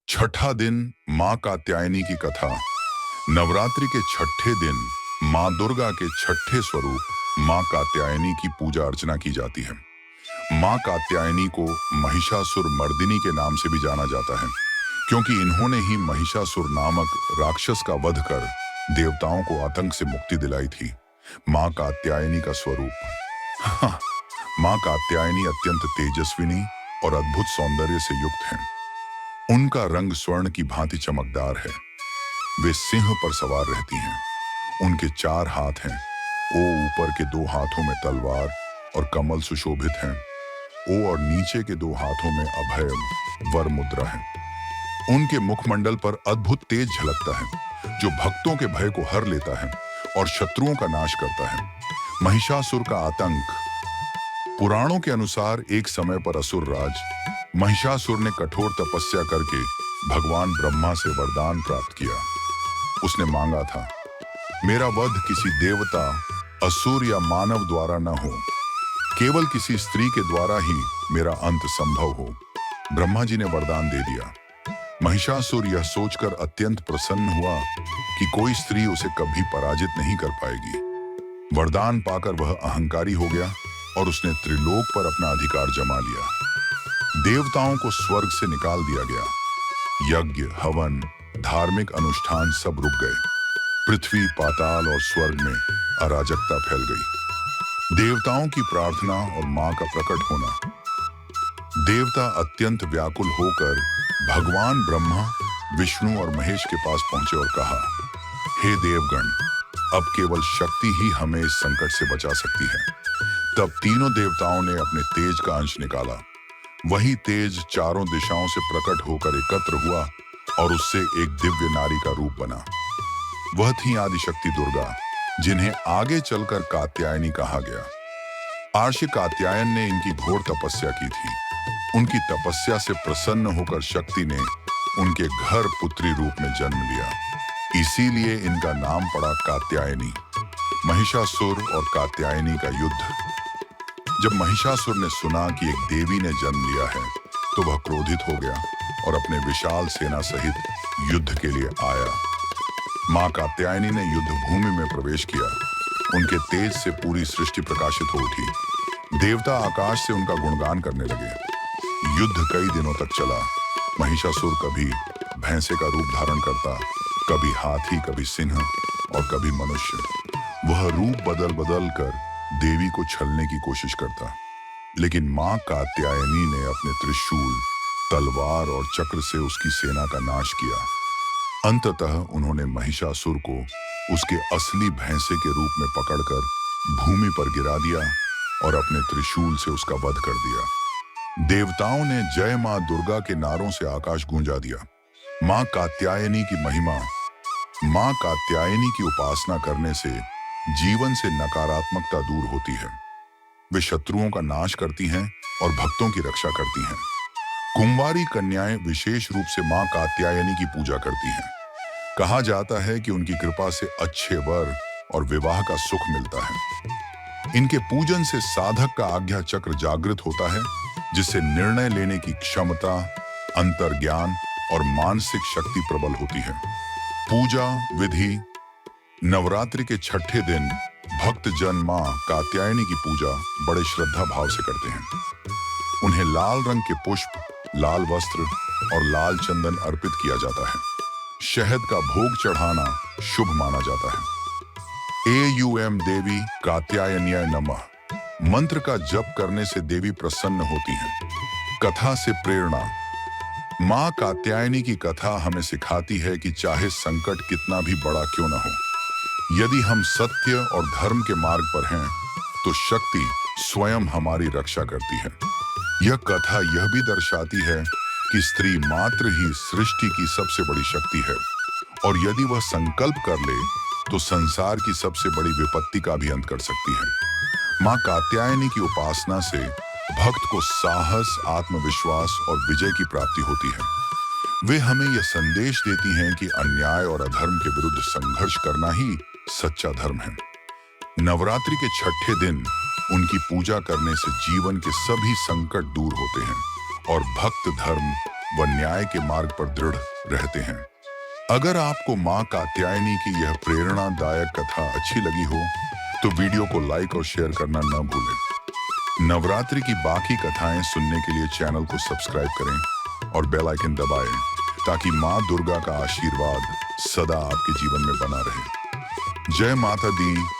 छठा दिन माँ कात्यायनी की कथा। नवरात्रि के छठे दिन माँ दुर्गा के छठे स्वरूप माँ कात्यायनी की पूजा अर्चना की जाती है। माँ कात्यायनी को महिषासुर मर्दिनी के नाम से भी जाना जाता है, क्योंकि इन्होंने ही महिषासुर नामक राक्षस का वध कर देवताओं को आतंक से मुक्ति दिलाई थी। माँ कात्यायनी का स्वरूप। माँ कात्यायनी अत्यंत तेजस्विनी और अद्भुत सौंदर्य से युक्त हैं। उनका रंग स्वर्ण की भांति चमकदार है। वे सिंह पर सवार रहती हैं। उनके 4 हाथ हैं। ओ ऊपर के 2 हाथों में तलवार और कमल सुशोभित हैं। ओ और नीचे के 2 हाथों में अभय वर मुद्रा है। उनके मुखमंडल पर अद्भुत तेज झलकता है, जो भक्तों के भय को हर लेता है और शत्रुओं का नाश करता है। महिषासुर का आतंक। पुराणों के अनुसार एक समय पर असुर राज महिषासुर ने कठोर तपस्या करके भगवान ब्रह्मा से वरदान प्राप्त किया। उसने मांगा था, मेरा वध किसी देवता, असुर या मानव द्वारा न हो, केवल किसी स्त्री के द्वारा ही मेरा अंत संभव हो। ब्रह्मा जी ने वरदान दे दिया। महिषासुर यह सोचकर अत्यंत प्रसन्न हुआ कि कोई स्त्री उसे कभी पराजित नहीं कर पाएगी। वरदान पाकर वह अहंकारी हो गया और उसने त्रिलोक पर अपना अधिकार जमा लिया। देवताओं को स्वर्ग से निकाल दिया गया। यज्ञ, हवन, धार्मिक अनुष्ठान सब रुक गए। पृथ्वी, पाताल और स्वर्ग में अराजकता फैल गई। देवताओं की प्रार्थना और मां का प्रकट होना। देवता अत्यंत व्याकुल होकर भगवान ब्रह्मा, विष्णु और महेश के पास पहुंचे और कहा, हे देवगण, अब केवल शक्ति ही हमें इस संकट से बचा सकती है। तब तीनों देवताओं ने अपने तेज का अंश निकाला। वही तेज चारों दिशाओं से प्रकट होकर एकत्र हुआ और उससे एक दिव्य नारी का रूप बना। वह थी आदिशक्ति दुर्गा, जिन्हें आगे चलकर कात्यायनी कहा गया। आर्षि कात्यायन ने इनकी घोर तपस्या की थी। उनकी तपस्या से प्रसन्न होकर शक्ति ने उनके घर पुत्री रूप में जन्म लिया। इसीलिए इनका नाम पड़ा कात्यायनी। महिषासुर और कात्यायनी का युद्ध। जब महिषासुर ने सुना कि एक देवी ने जन्म लिया है, तो वह क्रोधित हो गया और अपने विशाल सेना सहित युद्ध के लिए आया। मां कात्यायनी ने युद्ध भूमि में प्रवेश किया। उनके तेज से पूरी सृष्टि प्रकाशित हो उठी। देवता आकाश से उनका गुणगान करने लगे। युद्ध कई दिनों तक चला। महिषासुर कभी भैंसे का रूप धारण करता, कभी हाथी, कभी सिंह और कभी मनुष्य। वह रूप बदल बदल कर देवी को छलने की कोशिश करता, लेकिन मां कात्यायनी ने अपने त्रिशूल, तलवार और चक्र से उसकी सेना का नाश किया। अंततः उन्होंने महिषासुर को उसके असली भैंसे के रूप में पकड़कर भूमि पर गिरा दिया और अपने त्रिशूल से उसका वध कर दिया। देवताओं ने जय मां दुर्गा के नारों से आकाश गूंजा दिया। मां कात्यायनी की महिमा। मां कात्यायनी की उपासना करने से जीवन से नकारात्मकता दूर होती है। वे शत्रुओं का नाश करती हैं और भक्तों की रक्षा करती हैं। कुंवारी कन्याएं विशेष रूप से मां कात्यायनी की पूजा करती हैं। कहा जाता है कि उनकी कृपा से अच्छे वर और विवाह का सुख मिलता है। इनके पूजन से साधक का आज्ञा चक्र जागृत होता है, जिससे निर्णय लेने की क्षमता, अंतर्ज्ञान और मानसिक शक्ति प्रबल होती है। पूजा विधि। नवरात्रि के छठे दिन भक्त जन मां कात्यायनी की पूजा बड़े श्रद्धा भाव से करते हैं। उन्हें लाल रंग के पुष्प, लाल वस्त्र और लाल चंदन अर्पित किया जाता है। शहद का भोग चढ़ाना शुभ माना जाता है। एयूएम देवी कात्यायन्याय नमः मंत्र का जप करने से देवी प्रसन्न होती हैं। कथा से प्रेरणा। मां कात्यायनी की कथा हमें सिखाती है कि चाहे संकट कितना भी बड़ा क्यों न हो, यदि हम सत्य और धर्म के मार्ग पर हैं, तो शक्ति स्वयं हमारी रक्षा करती है। यह कथा यह भी दर्शाती है कि स्त्री मात्र ही सृष्टि की सबसे बड़ी शक्ति है, और यदि वह संकल्प कर ले तो संसार की सबसे बड़ी विपत्ति का भी अंत कर सकती है। मां कात्यायनी की उपासना से भक्त को साहस, आत्मविश्वास और विजय की प्राप्ति होती है। वे हमें यह संदेश देती हैं कि अन्याय और अधर्म के विरुद्ध संघर्ष करना ही सच्चा धर्म है। नवरात्रि के छठे दिन उनकी पूजा करने से जीवन के सभी संकट दूर होते हैं और भक्त धर्म व न्याय के मार्ग पर दृढ़ रहते हैं। अगर आपको मां कात्यायनी की यह प्रेरणादायक कथा अच्छी लगी हो तो वीडियो को लाइक और शेयर करना न भूलें। नवरात्रि की बाकी कथाएं सुनने के लिए चैनल को सब्सक्राइब करें और बेल आइकन दबाएं ताकि मां दुर्गा का आशीर्वाद सदा आपके जीवन में बना रहे। जय माता दी।